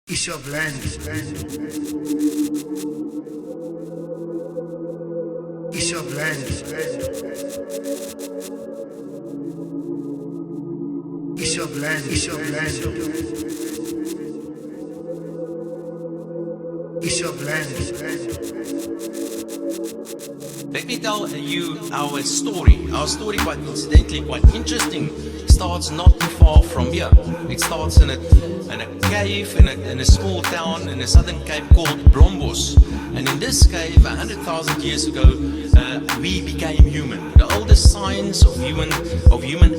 Piece of land. Piece of land. Piece of land. Piece of land. Piece of land. Let me tell you our story. Our story, quite incidentally, quite interesting, starts not too far from here. It starts in a cave in a small town in the southern Cape called Brombos. And in this cave, 100,000 years ago, we became human. The oldest science of human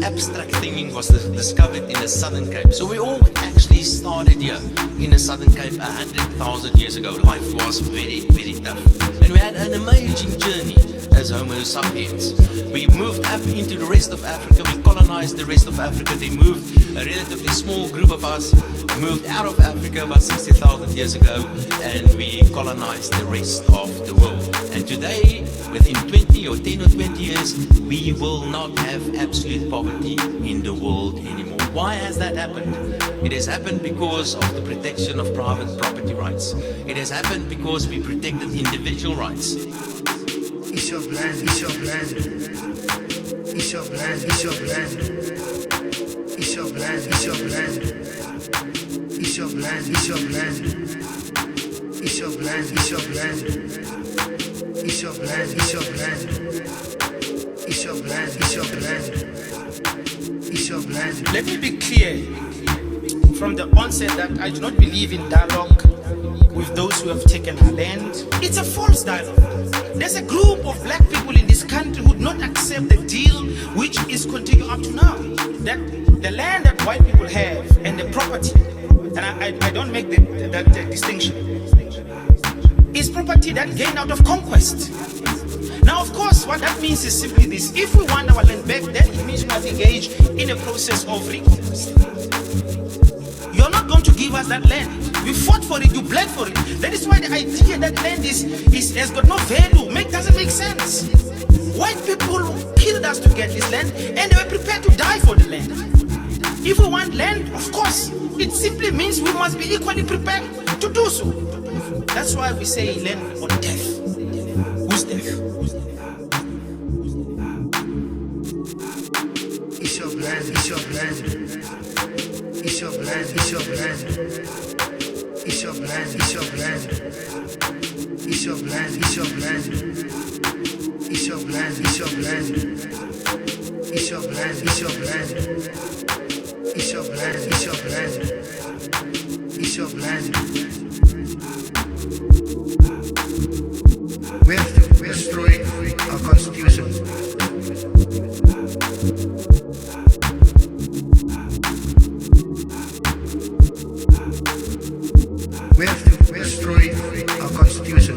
abstract thinking was discovered in the southern Cape. So we all actually started here in the southern Cape 100,000 years ago. Life was very, very tough. And we had an amazing journey as Homo sapiens. We moved up into the rest of Africa. We colonized the rest of Africa. They moved, a relatively small group of us moved out of Africa about 60,000 years ago, and we colonized the rest of the world. And today, within 20 or 10 or 20 years, we will not have absolute poverty in the world anymore. Why has that happened? It has happened because of the protection of private property rights. It has happened because we protected individual rights. Piece of land, piece of land. Piece of land, piece of land. Piece of land, piece of land. Piece of land, piece of land. Piece of land, piece of land. Piece of land, piece of land. Piece of land, piece of land. Piece of land. Let me be clear from the onset that I do not believe in dialogue with those who have taken our land. It's a false dialogue. There's a group of black people in this country who do not accept the deal which is continuing up to now. That the land that white people have and the property, and I don't make that distinction, is property that gained out of conquest. Now, of course, what that means is simply this. If we want our land back, then it means we must engage in a process of reconquest. You're not going to give us that land. We fought for it, you bled for it. That is why the idea that land has got no value doesn't make sense. White people killed us to get this land, and they were prepared to die for the land. If we want land, of course, it simply means we must be equally prepared to do so. That's why we say land or death. Who's death? Piece of land, piece of land. Piece of land, piece of land. Piece of land, piece of land. Piece of land, piece of land. Piece of land, piece of land. Piece of land, piece of land. Piece of land, piece of land. Piece of land. We have to destroy our constitution. We have to destroy our constitution.